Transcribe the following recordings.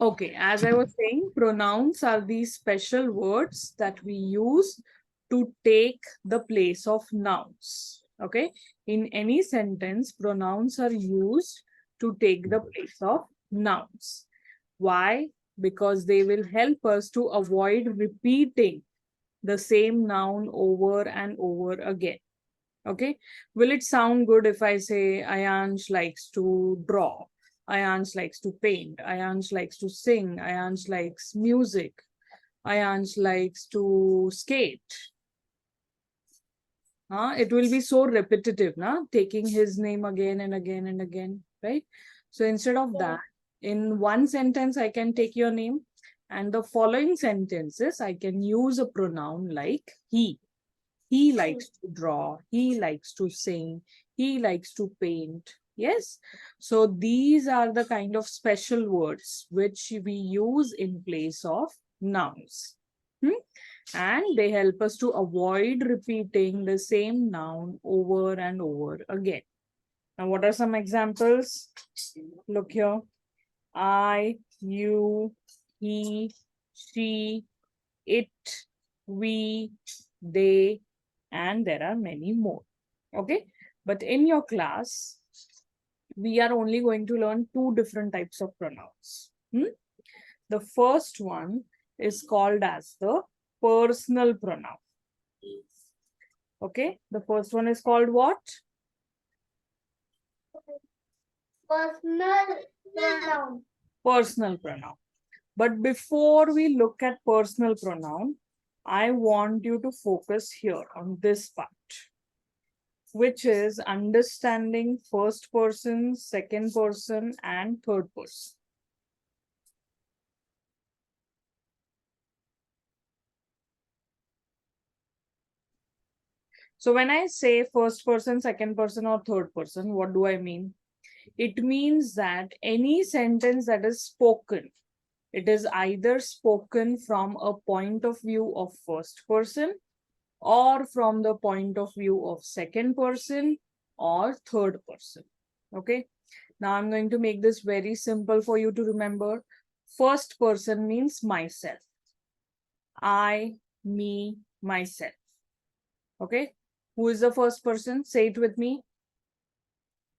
Okay, as I was saying, pronouns are these special words that we use to take the place of nouns. Okay, in any sentence, pronouns are used to take the place of nouns. Why? Because they will help us to avoid repeating the same noun over and over again. Okay, will it sound good if I say Ayansh likes to draw? Ayansh likes to paint. Ayansh likes to sing. Ayansh likes music. Ayansh likes to skate. It will be so repetitive, taking his name again and again and again, right? So instead of that, in one sentence, I can take your name, and the following sentences, I can use a pronoun like he. He likes to draw. He likes to sing. He likes to paint. Yes. So these are the kind of special words which we use in place of nouns. And they help us to avoid repeating the same noun over and over again. Now, what are some examples? Look here. I, you, he, she, it, we, they, and there are many more. Okay, but in your class, we are only going to learn two different types of pronouns. The first one is called as the personal pronoun. Okay, the first one is called what? Personal pronoun. Personal pronoun. But before we look at personal pronoun, I want you to focus here on this part, which is understanding first person, second person, and third person. So when I say first person, second person, or third person, what do I mean? It means that any sentence that is spoken, it is either spoken from a point of view of first person, or from the point of view of second person or third person. Okay. Now I'm going to make this very simple for you to remember. First person means myself. I, me, myself. Okay. Who is the first person? Say it with me.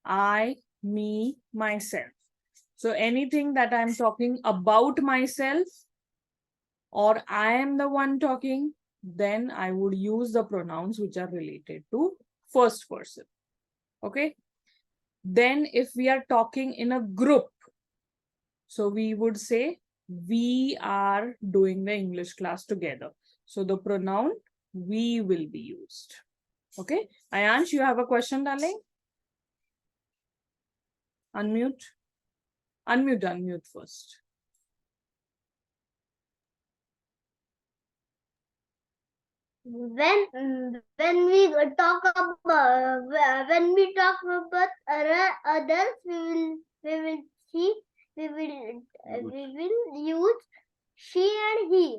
I, me, myself. So anything that I'm talking about myself, or I am the one talking, then I would use the pronouns which are related to first person. Okay. Then if we are talking in a group, so we would say we are doing the English class together. So the pronoun we will be used. Okay. Ayansh, you have a question, darling? Unmute. Unmute first. When we talk about others, we will see we will use she and he.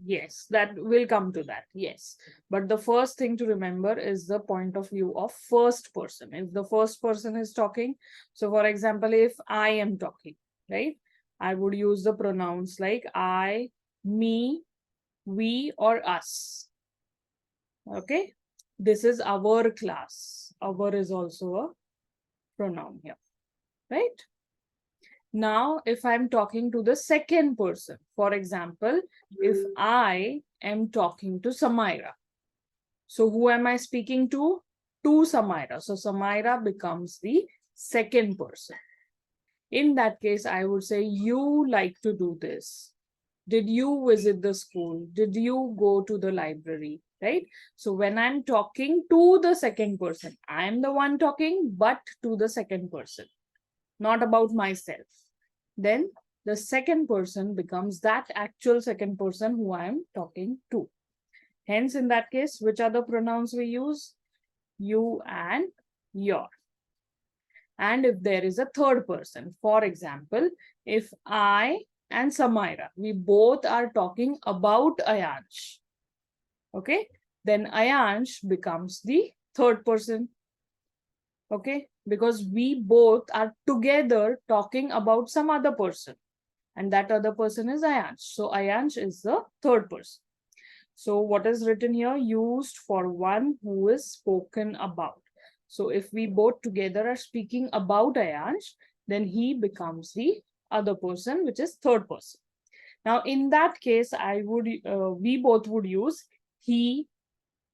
Yes, that will come to that. Yes. But the first thing to remember is the point of view of first person. If the first person is talking, so for example, if I am talking, right, I would use the pronouns like I, me, we, or us. Okay. This is our class. Our is also a pronoun here, right? Now, if I'm talking to the second person, for example, if I am talking to Samaira, so who am I speaking to? To Samaira. So Samaira becomes the second person. In that case, I would say, you like to do this. Did you visit the school? Did you go to the library? Right? So when I'm talking to the second person, I'm the one talking, but to the second person, not about myself. Then the second person becomes that actual second person who I am talking to. Hence, in that case, which are the pronouns we use? You and your. And if there is a third person, for example, if I and Samaira, we both are talking about Ayansh, okay, then Ayansh becomes the third person, okay, because we both are together talking about some other person. and that other person is Ayansh. So Ayansh is the third person. So what is written here? Used for one who is spoken about. So if we both together are speaking about Ayansh, then he becomes the other person, which is third person. Now, in that case, we both would use he,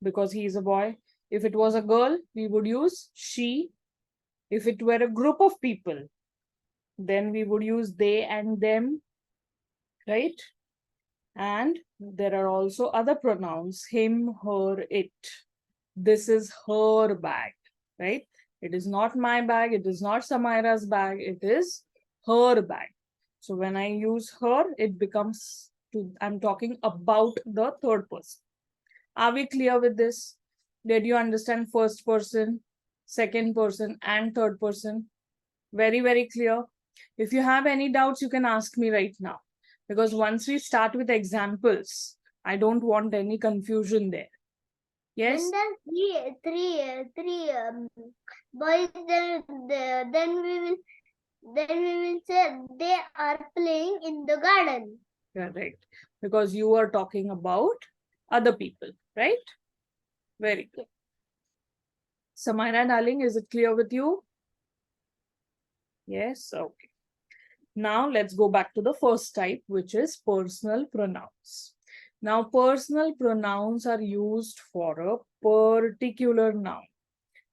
because he is a boy. If it was a girl, we would use she. If it were a group of people, then we would use they and them, right? And there are also other pronouns, him, her, it. This is her bag, right? It is not my bag. It is not Samaira's bag. It is her bag. So when I use her, it becomes I'm talking about the third person. Are we clear with this? Did you understand first person, second person, and third person? Very, very clear. If you have any doubts, you can ask me right now. Because once we start with examples, I don't want any confusion there. Yes? When there's three boys, then we will say they are playing in the garden. Correct. Because you are talking about other people, right? Very good. Samaira, darling, is it clear with you? Yes, okay. Now let's go back to the first type, which is personal pronouns. Now, personal pronouns are used for a particular noun.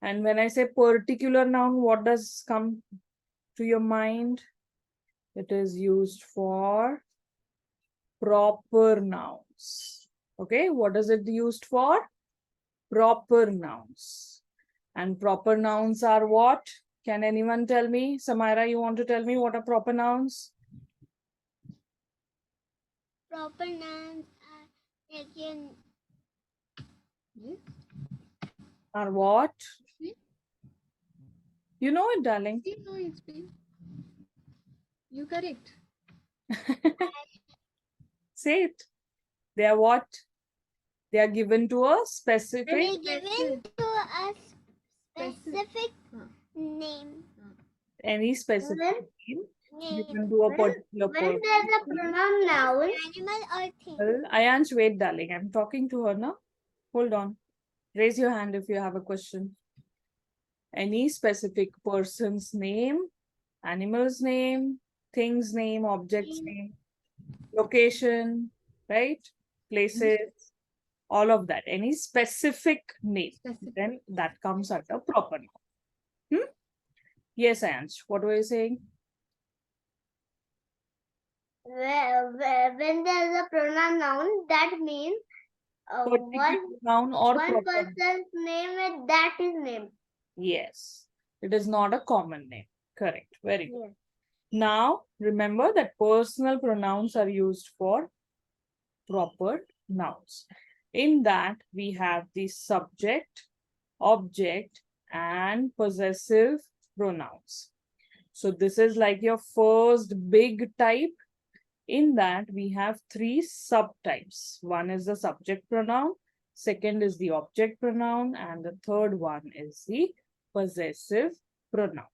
And when I say particular noun, what does come to your mind? It is used for proper nouns. Okay, what is it used for? Proper nouns. And proper nouns are what? Can anyone tell me? Samaira, you want to tell me what are proper nouns? Proper nouns are taken. Are what? Hmm? You know it, darling. No, it's been. You correct. Say it. They are what? They are given to a specific. They given to a specific Huh. name. Any specific name given to a When particular person. there's a pronoun noun, animal or thing. Well, Ayansh, wait, darling. I'm talking to her now. Hold on. Raise your hand if you have a question. Any specific person's name, animal's name, thing's name, object's name, location, right? Places, all of that. Any specific name, Specific. then that comes under proper noun. Yes, Ayansh, what were you saying? When there's a pronoun noun, that means Particular noun or one proper noun. person's name and that is name. Yes, it is not a common name. Correct. Very good. Yes. Now, remember that personal pronouns are used for proper nouns. In that, we have the subject, object, and possessive pronouns. So this is like your first big type. In that, we have three subtypes. One is the subject pronoun, second is the object pronoun, and the third one is the possessive pronoun.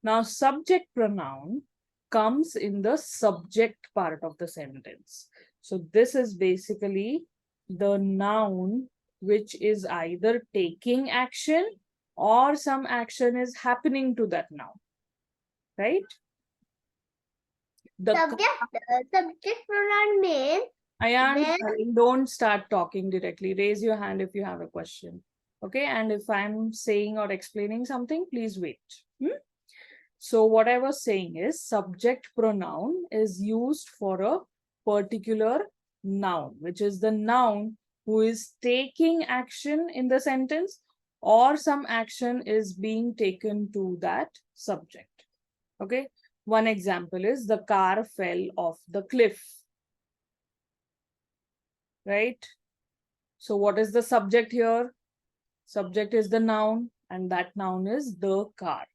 Now, subject pronoun comes in the subject part of the sentence. So this is basically the noun which is either taking action or some action is happening to that noun, right? The Subject pronoun means Ayan, don't start talking directly. Raise your hand if you have a question. Okay, and if I'm saying or explaining something, please wait. So what I was saying is subject pronoun is used for a particular noun, which is the noun who is taking action in the sentence or some action is being taken to that subject. Okay, one example is the car fell off the cliff. Right? So what is the subject here? Subject is the noun and that noun is the car.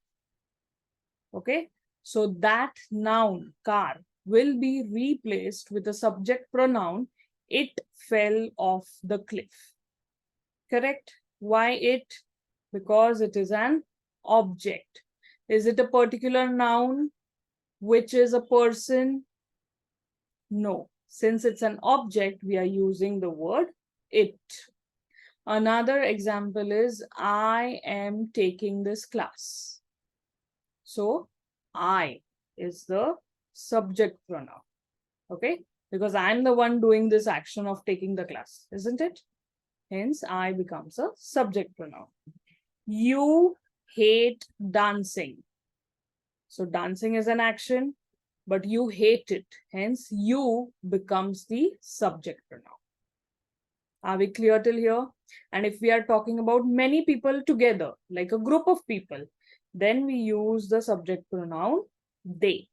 Okay, so that noun car will be replaced with a subject pronoun. It fell off the cliff. Correct? Why it? Because it is an object. Is it a particular noun, which is a person? No. Since it's an object, we are using the word it. Another example is I am taking this class. So I is the subject pronoun. Okay, because I'm the one doing this action of taking the class, isn't it? Hence, I becomes a subject pronoun. You hate dancing. So dancing is an action, but you hate it. Hence, you becomes the subject pronoun. Are we clear till here? And if we are talking about many people together, like a group of people, then we use the subject pronoun they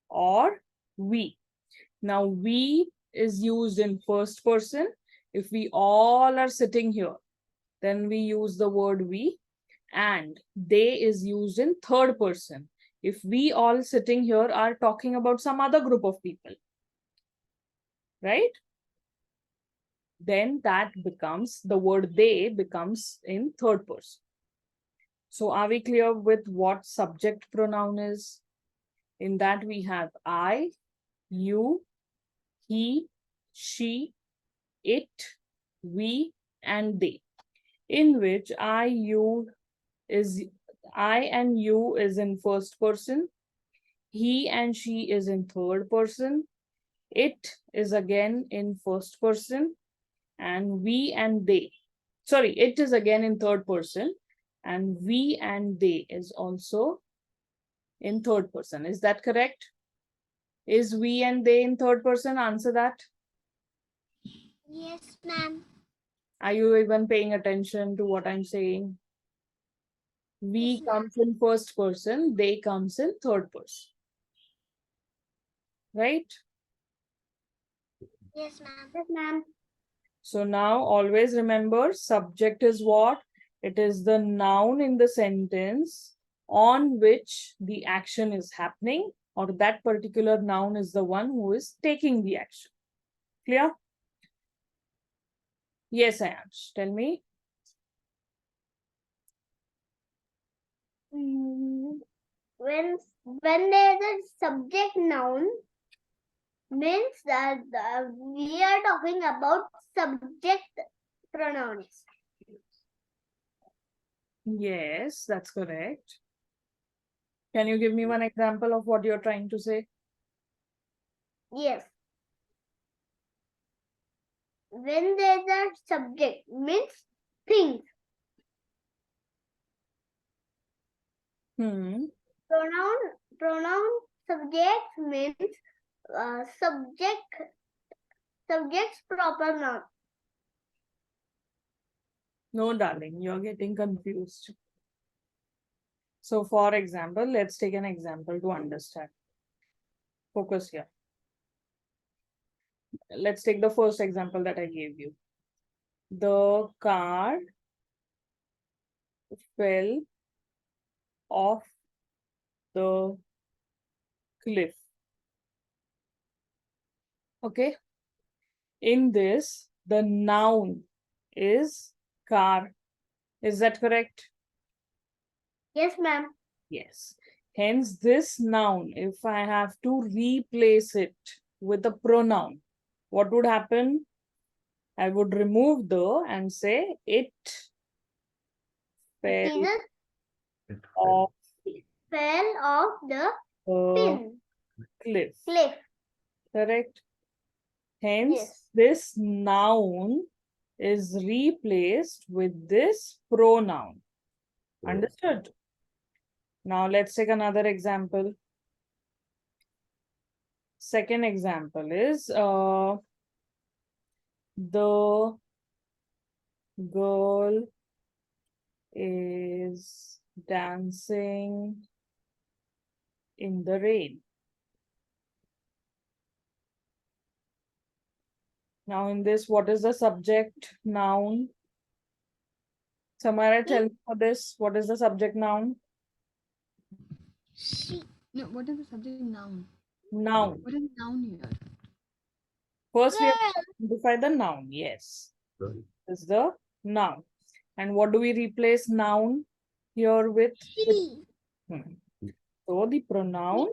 or we. Now, we is used in first person. If we all are sitting here, then we use the word we, and they is used in third person. If we all sitting here are talking about some other group of people, right? Then that becomes, the word they becomes in third person. So are we clear with what subject pronoun is? In that we have I, you, he, she, it, we, and they. In which I and you is in first person, he and she is in third person, it is again in first person, and we and they. Sorry, it is again in third person, and we and they is also in third person. Is that correct? Is we and they in third person? Answer that. Yes, ma'am. Are you even paying attention to what I'm saying? We Yes, ma'am. comes in first person, they comes in third person. Right? Yes, ma'am. Yes, ma'am. So now always remember, subject is what? It is the noun in the sentence on which the action is happening, or that particular noun is the one who is taking the action. Clear? Yes, Ayansh, tell me. When there is a subject noun, means that we are talking about subject pronouns. Yes, that's correct. Can you give me one example of what you're trying to say? Yes. When there is a subject, means things. Pronoun subject means subject's proper noun. No, darling, you're getting confused. So, for example, let's take an example to understand. Focus here. Let's take the first example that I gave you. The car fell off the cliff. Okay. In this, the noun is car. Is that correct? Yes, ma'am. Yes. Hence, this noun, if I have to replace it with a pronoun, what would happen? I would remove the and say it fell Jesus off fell off the the cliff. cliff. Correct? Hence, Yes. this noun is replaced with this pronoun. Understood? Now, let's take another example. Second example is the girl is dancing in the rain. Now, in this, what is the subject noun? Samara, tell me for this. What is the subject noun? She. No, what is the subject noun? Noun. What is the noun here? First, we have to identify the noun. Yes. Is the noun. And what do we replace noun here with? She. So the pronoun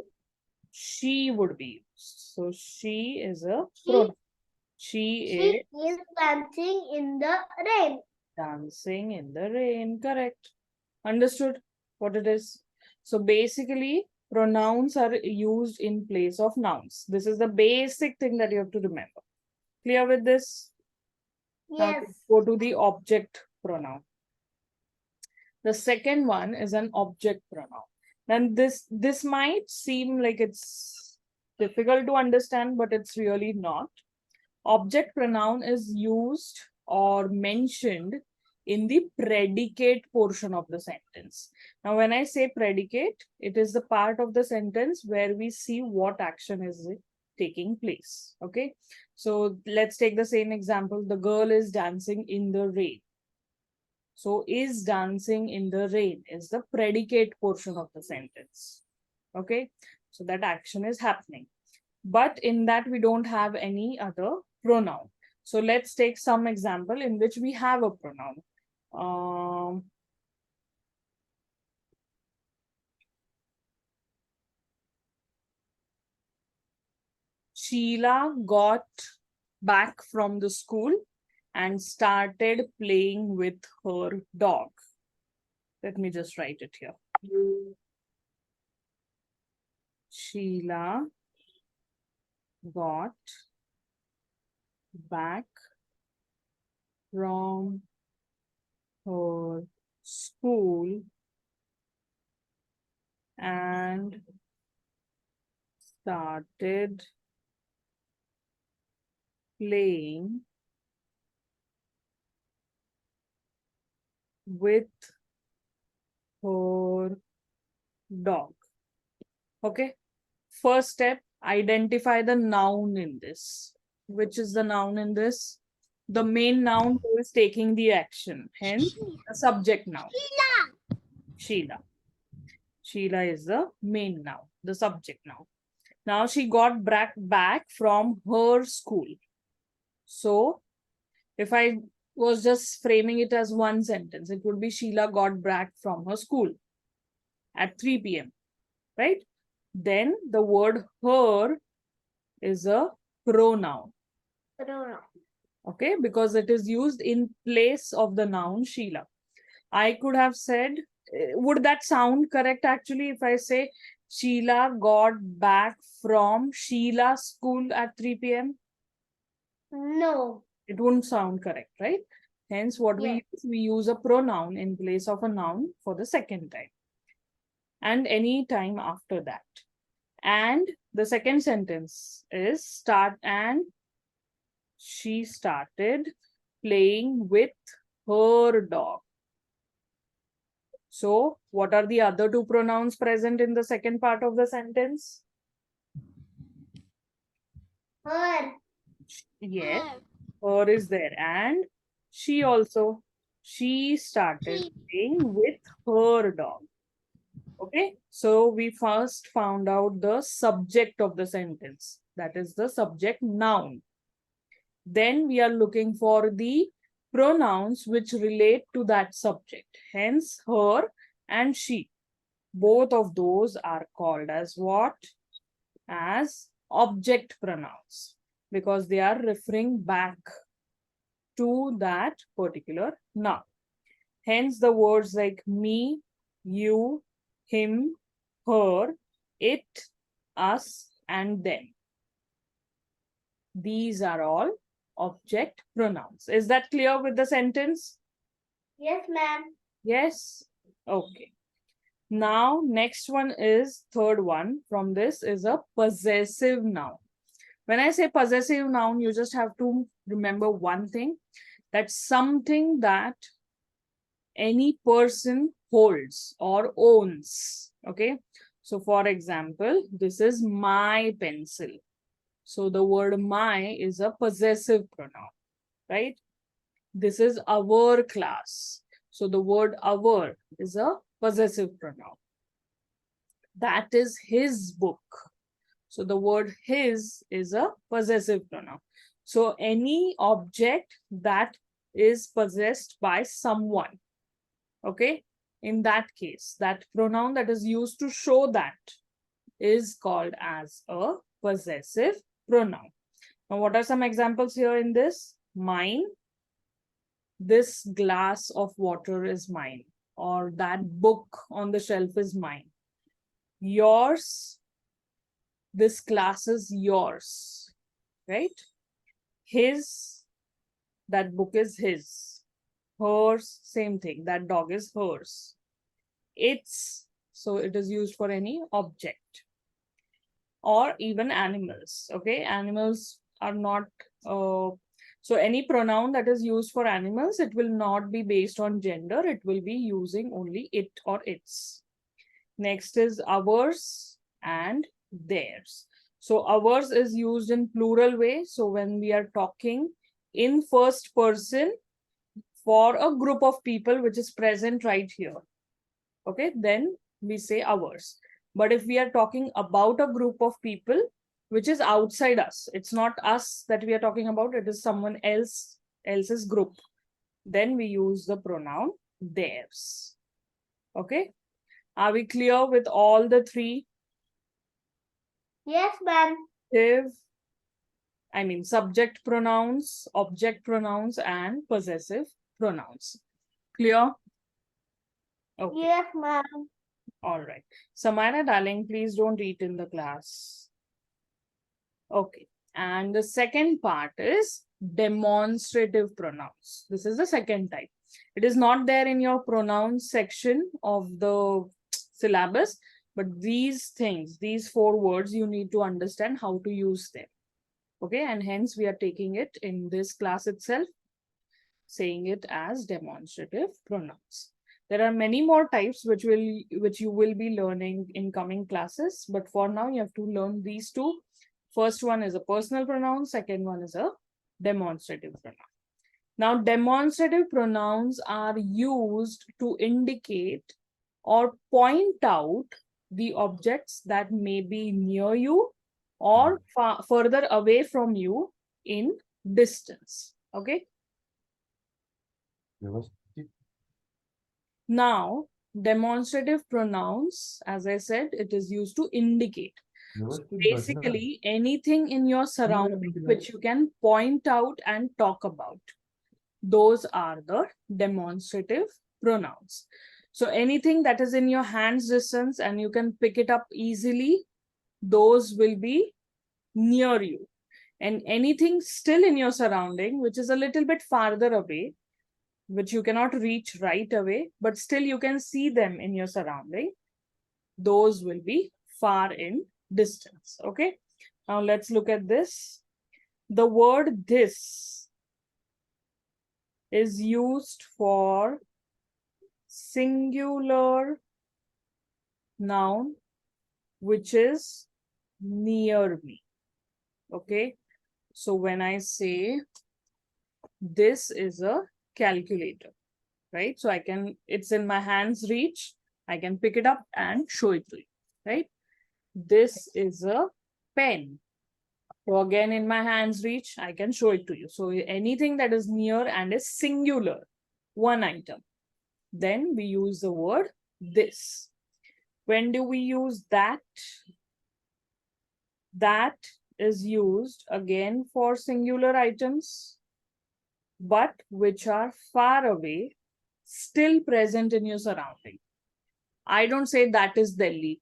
she would be So she is a She- pronoun. She She is is dancing in the rain. dancing in the rain. Correct. Understood what it is? So basically, pronouns are used in place of nouns. This is the basic thing that you have to remember. Clear with this? Now Yes. let's go to the object pronoun. The second one is an object pronoun. Then this might seem like it's difficult to understand, but it's really not. Object pronoun is used or mentioned in the predicate portion of the sentence. Now, when I say predicate, it is the part of the sentence where we see what action is taking place. Okay, so let's take the same example. The girl is dancing in the rain. So, is dancing in the rain is the predicate portion of the sentence. Okay, so that action is happening. But in that, we don't have any other pronoun. So, let's take some example in which we have a pronoun. Sheila got back from the school and started playing with her dog. Let me just write it here. Sheila got back from her school and started playing with her dog. Okay. First step, identify the noun in this. Which is the noun in this? The main noun who is taking the action. Hence, the subject noun. Sheila. Sheila is the main noun, the subject noun. Now she got back from her school. So, if I was just framing it as one sentence, it would be Sheila got back from her school at 3 p.m. Right? Then the word her is a pronoun. Pronoun. Okay, because it is used in place of the noun Sheila. I could have said, would that sound correct actually if I say Sheila got back from Sheila's school at 3 p.m.? No. It wouldn't sound correct, right? Hence, what we use a pronoun in place of a noun for the second time and any time after that. And the second sentence is start and she started playing with her dog. So, what are the other two pronouns present in the second part of the sentence? Her. Yes, her is there. And she also. She started playing with her dog. Okay, so we first found out the subject of the sentence. That is the subject noun. Then we are looking for the pronouns which relate to that subject. Hence, her and she. Both of those are called as what? As object pronouns because they are referring back to that particular noun. Hence, the words like me, you, him, her, it, us, and them. These are all object pronouns. Is that clear with the sentence? Yes, ma'am. Yes? Okay. Now, next one is third one from this is a possessive noun. When I say possessive noun, you just have to remember one thing, that's something that any person holds or owns. Okay. So, for example, this is my pencil. So, the word my is a possessive pronoun, right? This is our class. So, the word our is a possessive pronoun. That is his book. So the word his is a possessive pronoun. So any object that is possessed by someone, okay, in that case, that pronoun that is used to show that is called as a possessive pronoun. Now, what are some examples here in this? Mine. This glass of water is mine, or that book on the shelf is mine. Yours. This class is yours, right? His. That book is his. Hers, same thing. That dog is hers. Its, so it is used for any object. Or even animals, okay? Animals are not, so any pronoun that is used for animals, it will not be based on gender. It will be using only it or its. Next is ours and theirs. So ours is used in plural way. So when we are talking in first person for a group of people which is present right here, okay, then we say ours. But if we are talking about a group of people which is outside us, it's not us that we are talking about, it is someone else's group, then we use the pronoun theirs. Okay, are we clear with all the three? Yes, ma'am. Subject pronouns, object pronouns, and possessive pronouns. Clear? Okay. Yes, ma'am. All right. Samara, darling, please don't eat in the class. Okay. And the second part is demonstrative pronouns. This is the second type. It is not there in your pronouns section of the syllabus, but these things, these 4 words, you need to understand how to use them. Okay. And hence we are taking it in this class itself, saying it as demonstrative pronouns. There are many more types which you will be learning in coming classes, but for now you have to learn these 2. First one is a personal pronoun, second one is a demonstrative pronoun. Now, demonstrative pronouns are used to indicate or point out the objects that may be near you or further away from you in distance. Okay. Now, demonstrative pronouns, as I said, it is used to indicate. So basically, anything in your surrounding which you can point out and talk about, those are the demonstrative pronouns. So anything that is in your hand's distance and you can pick it up easily, those will be near you. And anything still in your surrounding, which is a little bit farther away, which you cannot reach right away, but still you can see them in your surrounding, those will be far in distance. Okay, now let's look at this. The word this is used for singular noun which is near me. Okay, so when I say this is a calculator, right? So it's in my hand's reach. I can pick it up and show it to you, right? This is a pen. So again, in my hand's reach, I can show it to you. So anything that is near and is singular, one item, then we use the word this. When do we use that? That is used again for singular items, but which are far away, still present in your surrounding. I don't say that is Delhi,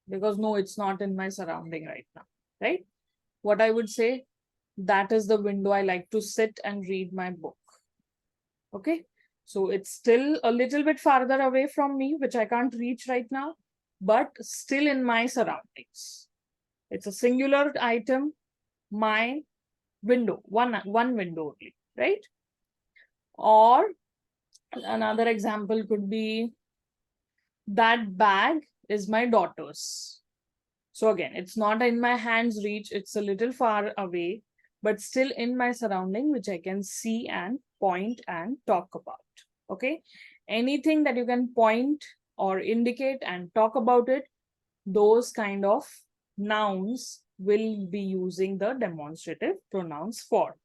because no, it's not in my surrounding right now, right? What I would say, that is the window I like to sit and read my book. Okay, so it's still a little bit farther away from me, which I can't reach right now, but still in my surroundings. It's a singular item, my window, one window only, right? Or another example could be, that bag is my daughter's. So again, it's not in my hand's reach, it's a little far away, but still in my surrounding, which I can see and point and talk about. Okay, anything that you can point or indicate and talk about it, those kind of nouns will be using the demonstrative pronouns for.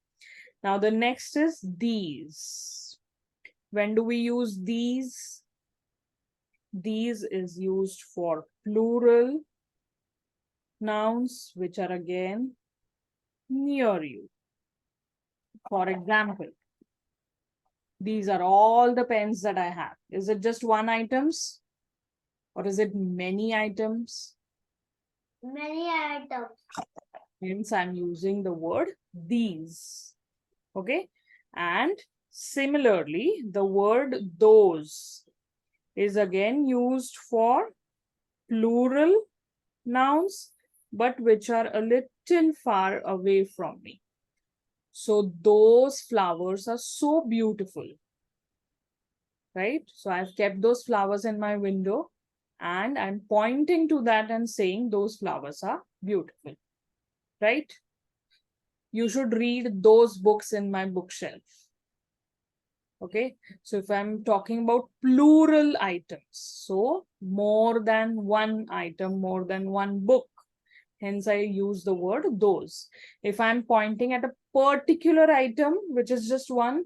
Now the next is these. When do we use these? These is used for plural nouns which are again near you. For example, these are all the pens that I have. Is it just one items or is it many items? Many items. Hence, I'm using the word these. Okay. And similarly, the word those is again used for plural nouns, but which are a little far away from me. So those flowers are so beautiful, right? So I've kept those flowers in my window and I'm pointing to that and saying those flowers are beautiful, right? You should read those books in my bookshelf. Okay, so if I'm talking about plural items, so more than one item, more than one book, hence I use the word those. If I'm pointing at a particular item, which is just one,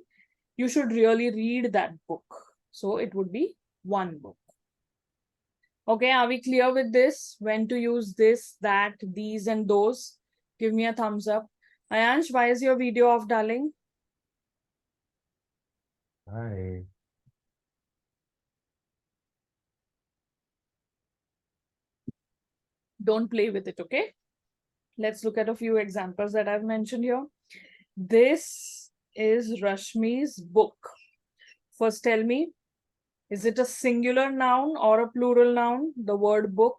you should really read that book. So it would be one book. Okay, are we clear with this? When to use this, that, these, and those? Give me a thumbs up. Ayansh, why is your video off, darling? Hi. Don't play with it, okay? Let's look at a few examples that I've mentioned here. This is Rashmi's book. First, tell me, is it a singular noun or a plural noun? The word book.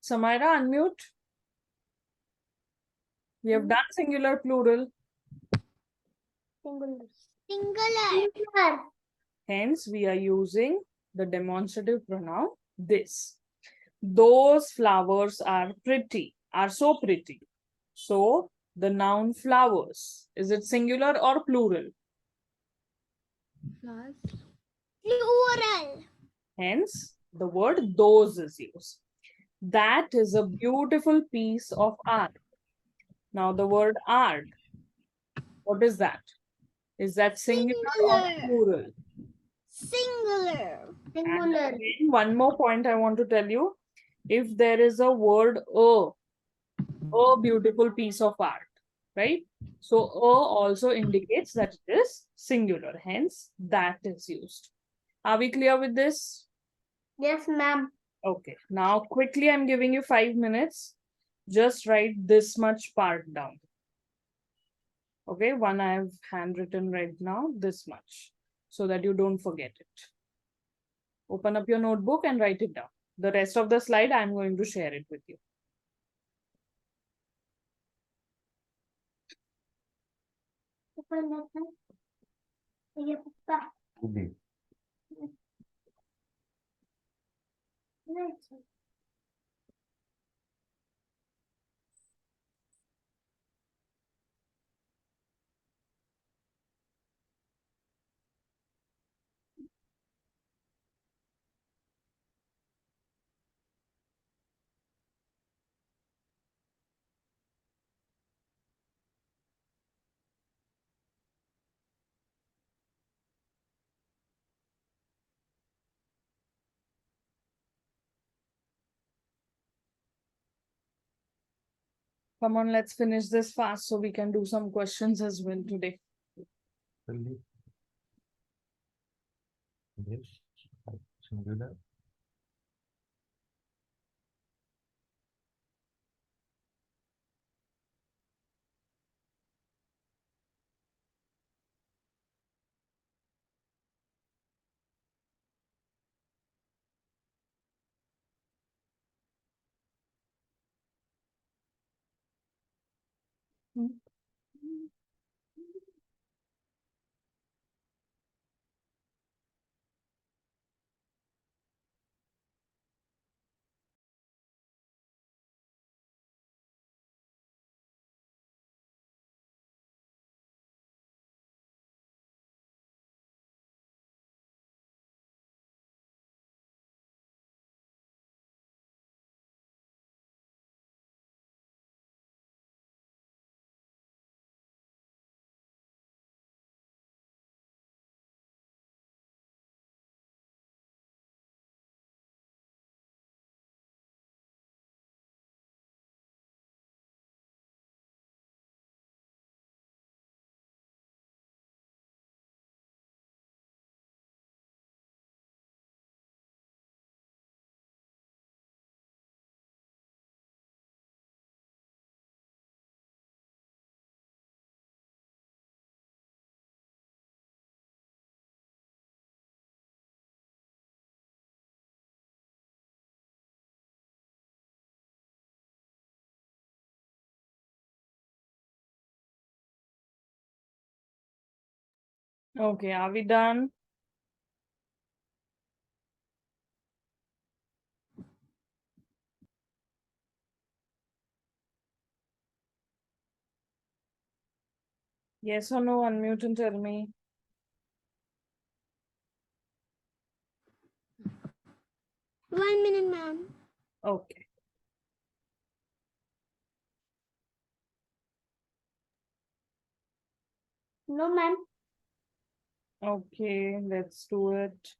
Samaira, unmute. We have done singular, plural. Singular. Singular. Hence, we are using the demonstrative pronoun this. Those flowers are pretty, are so pretty. So, the noun flowers, is it singular or plural? Flowers. Plural. Hence, the word those is used. That is a beautiful piece of art. Now, the word art, what is that? Is that singular or Singular. plural? Singular. And Singular. again, one more point I want to tell you. If there is a word a beautiful piece of art, right? So also indicates that it is singular, hence that is used. Are we clear with this? Yes, ma'am. Okay, now quickly I'm giving you 5 minutes. Just write this much part down. Okay, one I have handwritten right now, this much, so that you don't forget it. Open up your notebook and write it down. The rest of the slide, I'm going to share it with you. ये पप्पा Udi. नहीं Come on, let's finish this fast so we can do some questions as well today. Really? Yes. Singular. Okay, are we done? Yes or no? Unmute and tell me. 1 minute, ma'am. Okay. No, ma'am. Okay, let's do it.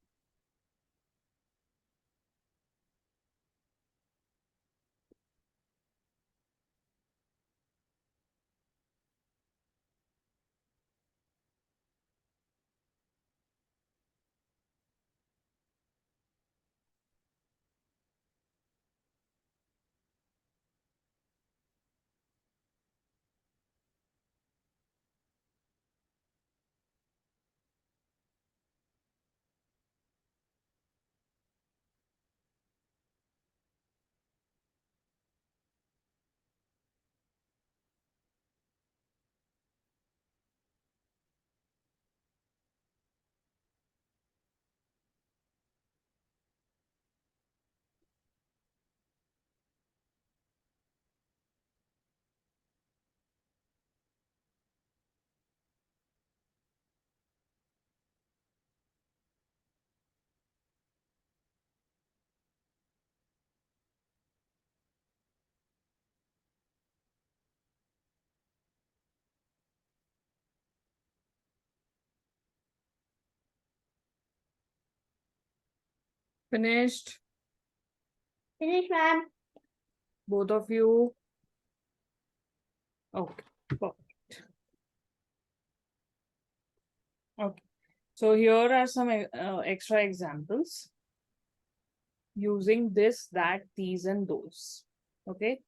Finished? Finish, ma'am. Both of you? Okay, perfect. Okay, so here are some extra examples using this, that, these, and those. Okay,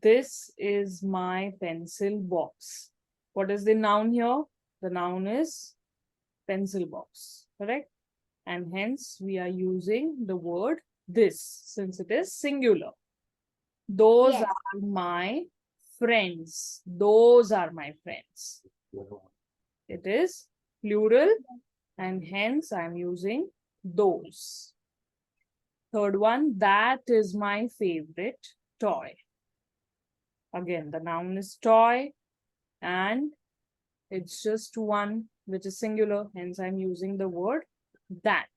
this is my pencil box. What is the noun here? The noun is pencil box, correct? And hence we are using the word this since it is singular. Those Yes. are my friends. Those are my friends. It is plural and hence I'm using those. Third one, that is my favorite toy. Again, the noun is toy and it's just one which is singular, hence I'm using the word that.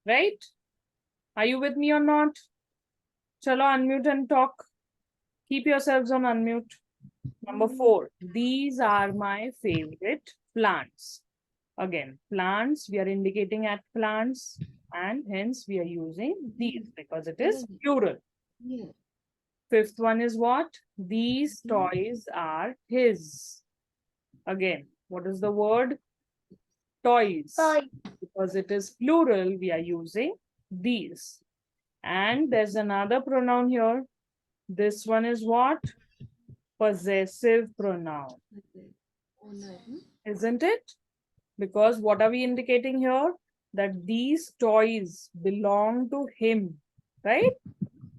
Right? Are you with me or not? Chalo, unmute and talk. Keep yourselves on unmute. Number 4, these are my favorite plants. Again, plants, we are indicating at plants and hence we are using these because it is plural. Here. Fifth one is what? These toys are his. Again, what is the word? Toys. Toy. Because it is plural, we are using these. And there's another pronoun here. This one is what? Possessive pronoun. Owner. Isn't it? Because what are we indicating here? That these toys belong to him, right?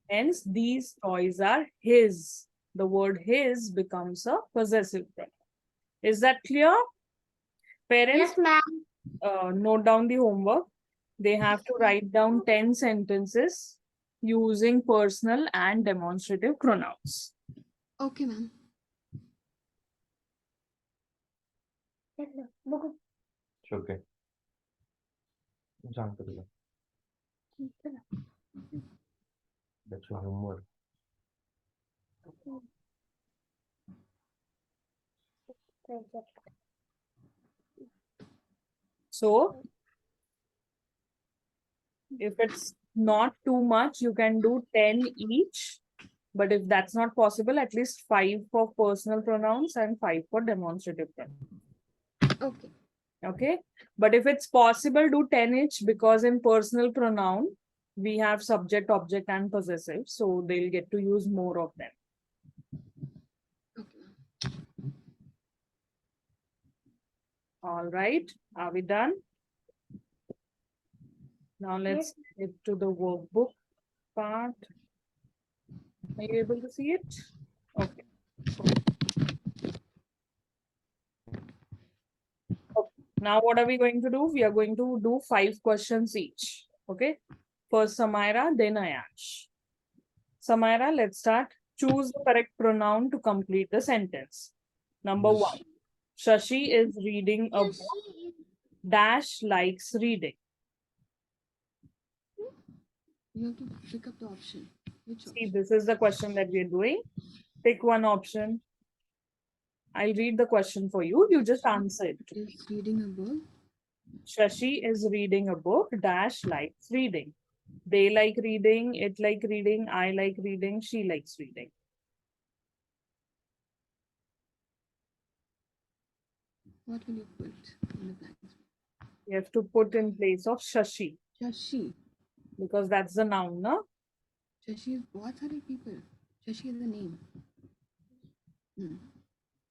Hence, these toys are his. The word his becomes a possessive pronoun. Is that clear? Parents, Yes, ma'am. note down the homework. They have to write down 10 sentences using personal and demonstrative pronouns. Okay, ma'am. Book. It's okay. सांग तुला. That's your homework. So, if it's not too much, you can do 10 each. But if that's not possible, at least 5 for personal pronouns and 5 for demonstrative pronouns. Okay. Okay. But if it's possible, do 10 each because in personal pronoun, we have subject, object, and possessive. So they'll get to use more of them. Okay, ma'am. All right. Are we done? Now let's get to the workbook part. Are you able to see it? Okay. Okay. Now what are we going to do? We are going to do 5 questions each. Okay. First Samaira, then Ayansh. Samaira, let's start. Choose the correct pronoun to complete the sentence. Number 1. Shashi is reading a book. Dash likes reading. You have to pick up the option. Which See, option? this is the question that we are doing. Pick one option. I'll read the question for you. You just answer it. Is reading a book. Shashi is reading a book. Dash likes reading. They like reading. It like reading. I like reading. She likes reading. What will you put in the blanks? You have to put in place of Shashi Shashi. because that's the noun, no? Shashi is बहुत सारे people. Shashi is the name.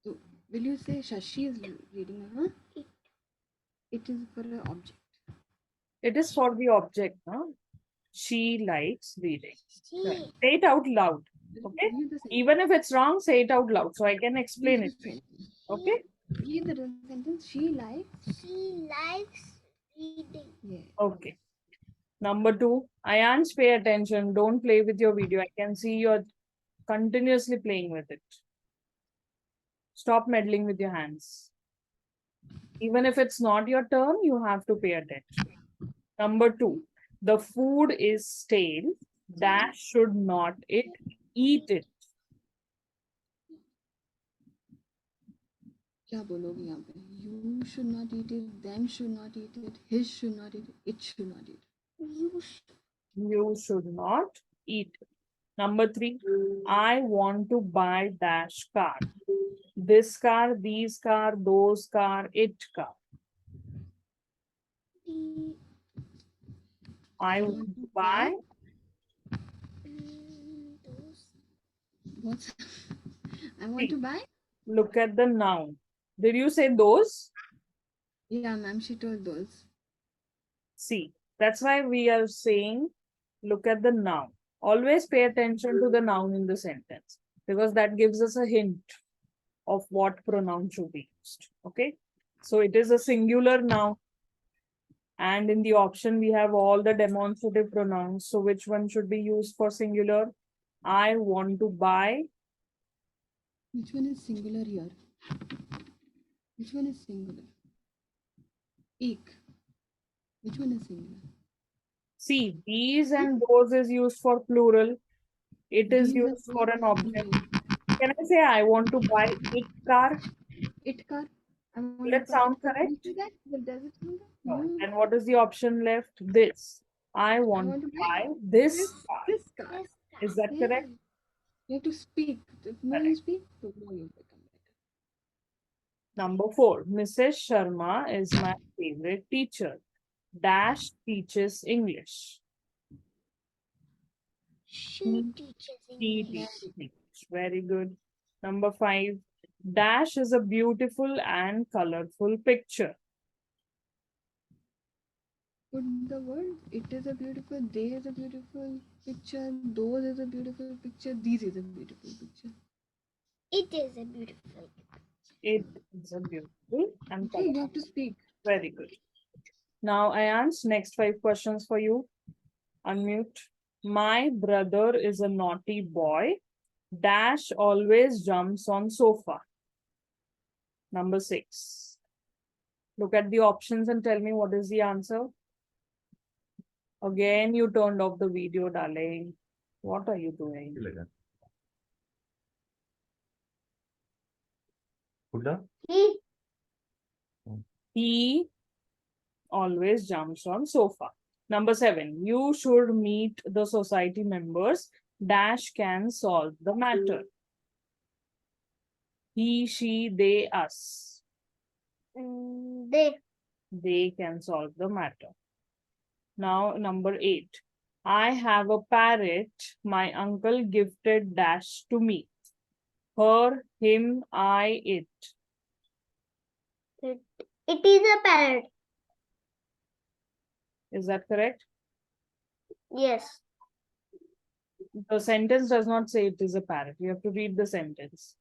So will you say Shashi is reading a huh? It is for an object. It is for the object, no? She likes reading. Right. She. Say it out loud. Okay. Read the sentence. Even if it's wrong, say it out loud so I can explain Read it. the sentence. Okay. Read the sentence. She likes. She likes reading. Yeah. Okay. Number 2, Ayansh, pay attention. Don't play with your video. I can see you're continuously playing with it. Stop meddling with your hands. Even if it's not your turn, you have to pay attention. Number 2, the food is stale. Dash should not eat it. क्या बोलोगे यहाँ पे? You should not eat it. Them should not eat it. His should not eat it. It should not eat it. You should not eat it. Number 3, I want to buy dash car. This car, these car, those car, it car. I want to buy. What? I want to buy? Look at the noun. Did you say those? Yeah, ma'am, she told those. See, that's why we are saying look at the noun. Always pay attention to the noun in the sentence because that gives us a hint of what pronoun should be used. Okay. So it is a singular noun. And in the option, we have all the demonstrative pronouns. So which one should be used for singular? I want to buy. Which one is singular here? Which one is singular? Ek. Which one is singular? See, these and those is used for plural. It is These are used for an both object. singular. Can I say I want to buy it car? It car. I want Will to it buy sound it car. correct? Does it sound that? No. And what is the option left? This. I want want to to buy buy this car. This car. Is that Yeah. correct? You have to speak. The more you speak, the more you become better. Number 4. Mrs. Sharma is my favorite teacher. Dash teaches English. She teaches She English. teaches English. Very good. Number 5. Dash is a beautiful and colorful picture. Put the word. It is a beautiful. They is a beautiful picture. Those is a beautiful picture. These is a beautiful picture. It is a beautiful. It is a beautiful and Okay, you colorful. have to speak. Very good. Now, Ayansh, next 5 questions for you. Unmute. My brother is a naughty boy. Dash always jumps on sofa. Number 6. Look at the options and tell me what is the answer. Again, you turned off the video, darling. What are you doing? Huda? He always jumps on sofa. Number 7. You should meet the society members. Dash can solve the matter. He, she, they, us. They. They can solve the matter. Now, number 8. I have a parrot. My uncle gifted dash to me. Her, him, I, it. It is a parrot. Is that correct? Yes. The sentence does not say it is a parrot. You have to read the sentence.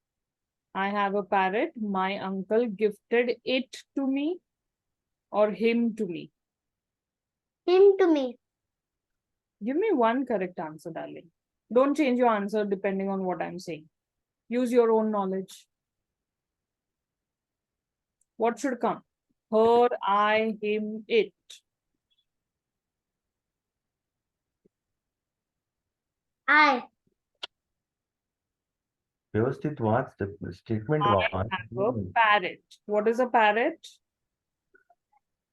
I have a parrot. My uncle gifted it to me. or him to me? Him to me. Give me one correct answer, darling. Don't change your answer depending on what I'm saying. Use your own knowledge. What should come? Her, I, him, it. I. व्यवस्थित watch the statement I watch. have a parrot. What is a parrot?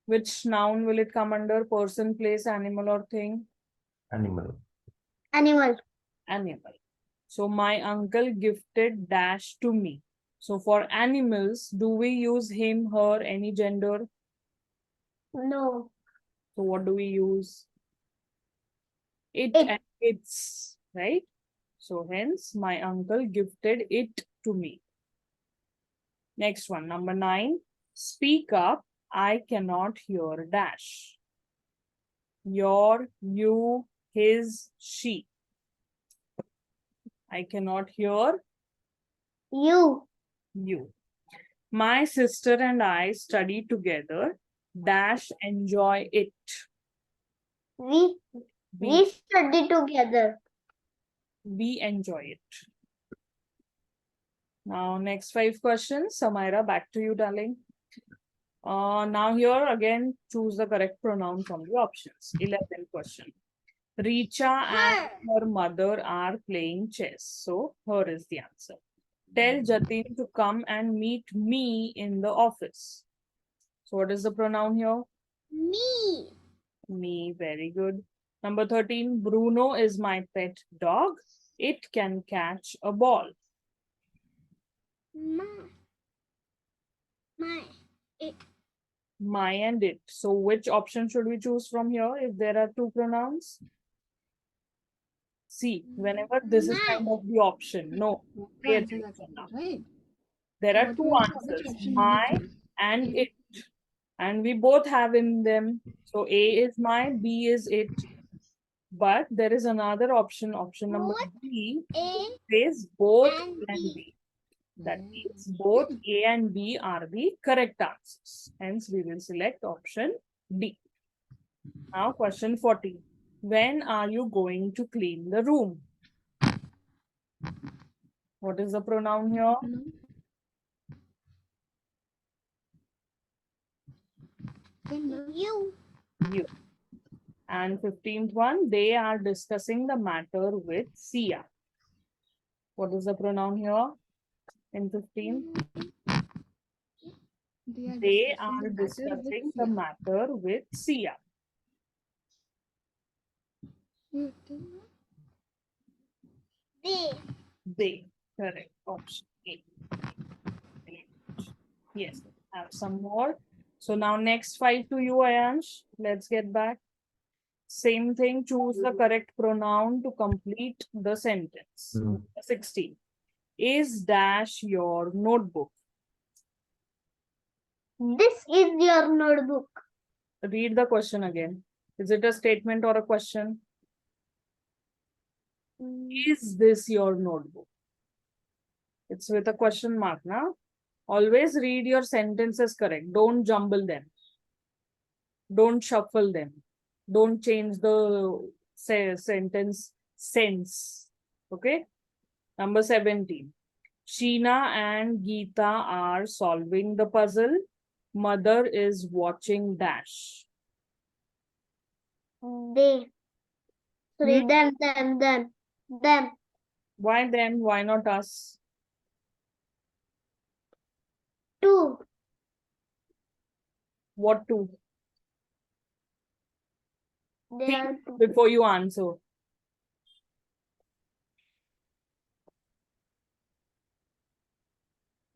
Which noun will it come under? Person, place, animal, or thing? Animal. Animal. Animal. So my uncle gifted dash to me. So for animals, do we use him, her, any gender? No. So what do we use? It It. and its, right? So hence my uncle gifted it to me. Next one, number 9. Speak up. I cannot hear dash. Your, you, his, she. I cannot hear You. you. My sister and I study together. Dash enjoy it. We. We study together. We enjoy it. Now, next 5 questions. Samaira, back to you, darling. Now here again, choose the correct pronoun from the options. 11th question. Richa and her mother are playing chess. So, her is the answer. Tell Jatin to come and meet me in the office. So, what is the pronoun here? Me. Me, very good. Number 13, Bruno is my pet dog. It can catch a ball. My. It. My and it. So which option should we choose from here if there are 2 pronouns? See, whenever this is kind of the option, no, pay Answer that attention now. right? There are What 2 will- which answers, option will my you choose? and it. And we both have in them. So A is my, B is it. But there is another option, option number B, A says both and and B. B. That means both A and B are the correct answers. Hence, we will select option D. Now, question 14. When are you going to clean the room? What is the pronoun here? You. You. And 15th one, they are discussing the matter with Sia. What is the pronoun here? In 15, they are discussing the matter with Sia. They. They. Correct. Option A. Yes. Have some more. So now next 5 to you, Ayansh. Let's get back. Same thing. Choose the correct pronoun to complete the sentence. 16. Is dash your notebook? This is your notebook. Read the question again. Is it a statement or a question? Is this your notebook? It's with a question mark now. Always read your sentences correct. Don't jumble them. Don't shuffle them. Don't change the sentence sense. Okay. Number 17. Sheena and Geeta are solving the puzzle. Mother is watching dash. They. Sorry, them. Why them? Why not us? Two. What to? They are Think two. before you answer.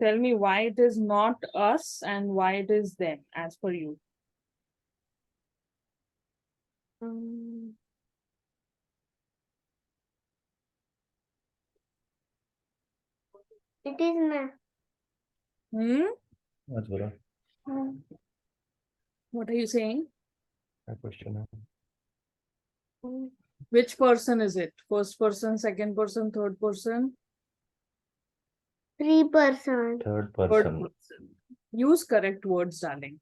Tell me why it is not us and why it is them as per you. It is my. That's what What are you saying? I question. Which person is it? First person, second person, third person? 3%. Third Third person. person. Use correct words, darling.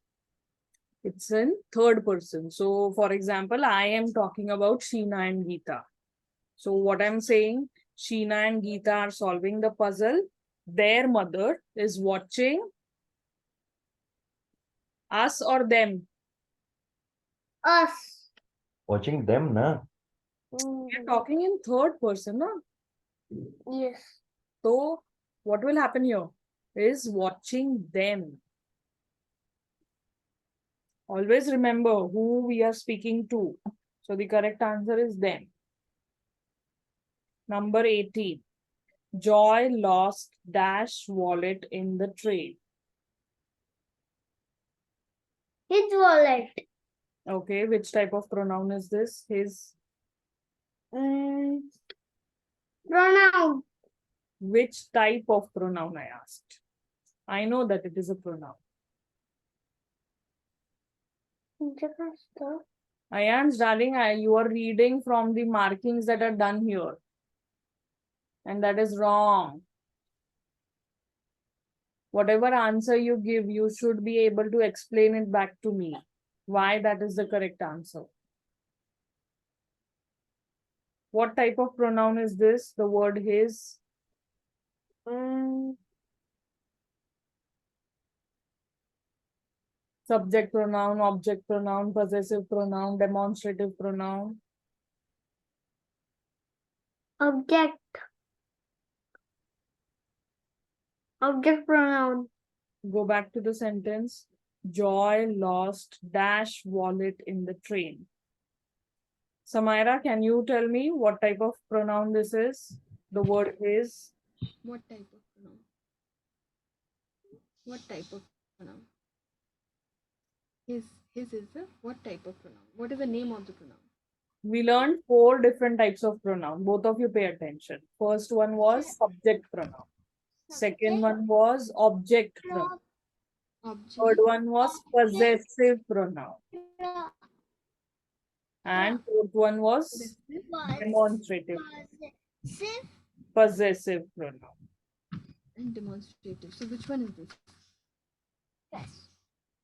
It's in third person. So, for example, I am talking about Sheena and Geeta. So, what I'm saying, Sheena and Geeta are solving the puzzle. Their mother is watching us or them. Us. Watching them, na? We're talking in third person, no? Yes. So, what will happen here is watching them. Always remember who we are speaking to. So, the correct answer is them. Number 18. Joy lost dash wallet in the train. His wallet. Okay, which type of pronoun is this? His. Pronoun. Which type of pronoun I asked? I know that it is a pronoun. Ayan's darling, you are reading from the markings that are done here. And that is wrong. Whatever answer you give, you should be able to explain it back to me. Why that is the correct answer. What type of pronoun is this? The word his. Subject pronoun, object pronoun, possessive pronoun, demonstrative pronoun. Object. Object pronoun. Go back to the sentence. Joy lost dash wallet in the train. Samaira, can you tell me what type of pronoun this is? The word is. What type of pronoun? What type of pronoun? His is the what type of pronoun? What is the name of the pronoun? We learned 4 different types of pronoun. Both of you pay attention. First one was subject pronoun. Second one was object pronoun. Object. Third one was possessive pronoun. And fourth one was demonstrative. Possessive pronoun. And demonstrative. So which one is this?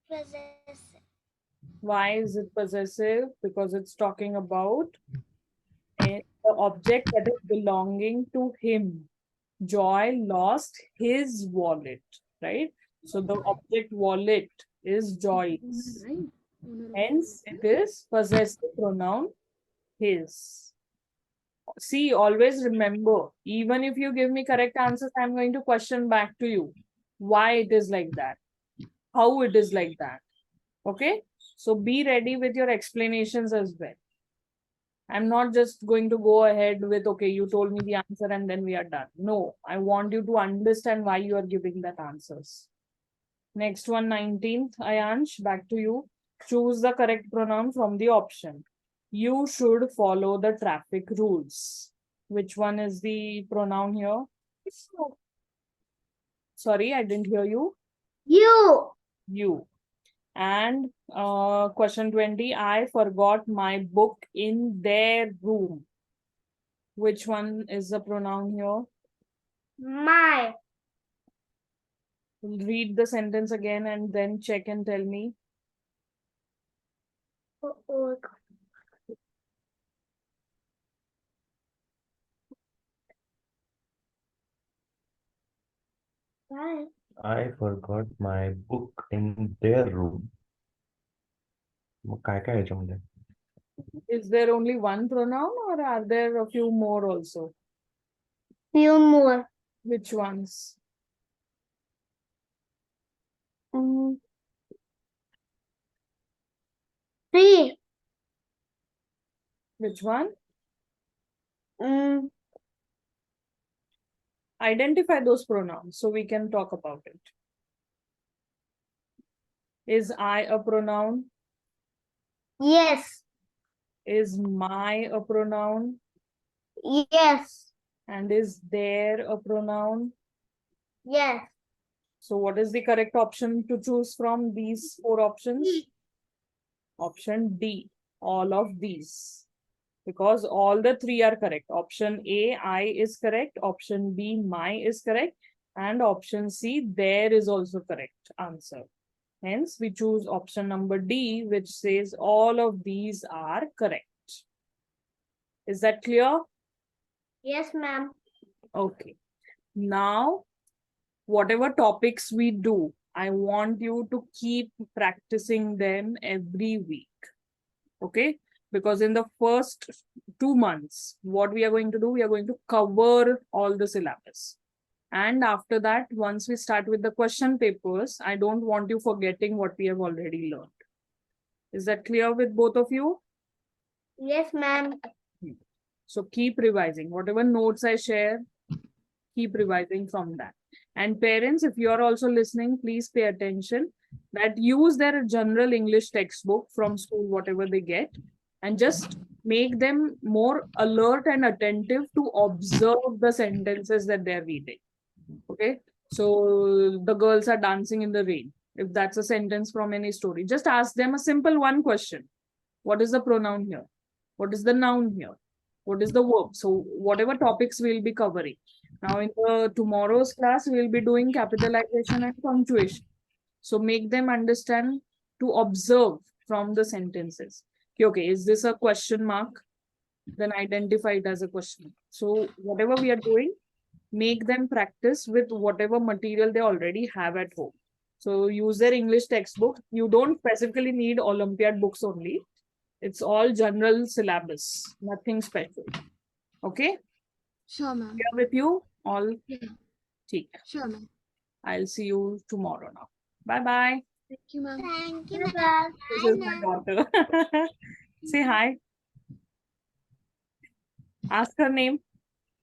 Possessive. Why is it possessive? Because it's talking about the object that is belonging to him. Joy lost his wallet, right? So the object wallet is Joy's. Owner, right? Owner of Hence, wallet, it is possessive pronoun his. See, always remember, even if you give me correct answers, I'm going to question back to you why it is like that, how it is like that. Okay? So be ready with your explanations as well. I'm not just going to go ahead with, okay, you told me the answer and then we are done. No, I want you to understand why you are giving that answers. Next one, 19th, Ayansh, back to you. Choose the correct pronoun from the option. You should follow the traffic rules. Which one is the pronoun here? Sorry, I didn't hear you. You. You. And question 20, I forgot my book in their room. Which one is the pronoun here? My. Read the sentence again and then check and tell me. Oh, Bye. I forgot my book in their room. मग काय काय याच्यामध्ये? Is there only one pronoun or are there a few more also? Few more. Which ones? Three. Which one? Mm, Identify those pronouns so we can talk about it. Is I a pronoun? yes. Is my a pronoun? Yes. And is there a pronoun? Yes. So what is the correct option to choose from these 4 options? Option D, all of these. Because all the 3 are correct. Option A, I is correct. Option B, my is correct. And option C, there is also correct answer. Hence, we choose option number D, which says all of these are correct. Is that clear? Yes, ma'am. Okay. Now, whatever topics we do, I want you to keep practicing them every week. Okay? Because in the first 2 months, what we are going to do, we are going to cover all the syllabus. And after that, once we start with the question papers, I don't want you forgetting what we have already learned. Is that clear with both of you? Yes, ma'am. So keep revising. Whatever notes I share, keep revising from that. And parents, if you are also listening, please pay attention that use their general English textbook from school, whatever they get, and just make them more alert and attentive to observe the sentences that they're reading. Okay. So the girls are dancing in the rain. If that's a sentence from any story, just ask them a simple one question. What is the pronoun here? What is the noun here? What is the verb? So whatever topics we'll be covering. Now in the tomorrow's class, we'll be doing capitalization and punctuation. So make them understand to observe from the sentences. Okay, is this a question mark? Then identify it as a question. So whatever we are doing, make them practice with whatever material they already have at home. So use their English textbook. You don't specifically need Olympiad books only. It's all general syllabus, nothing special. Okay? Sure, ma'am. Here with you, all. Yeah. ठीक. Sure, ma'am. I'll see you tomorrow now. Bye bye. Thank you, ma'am. Thank you, ma'am. This is my daughter. Say hi. Ask her name.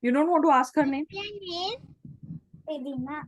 You don't want to ask her name? Edina.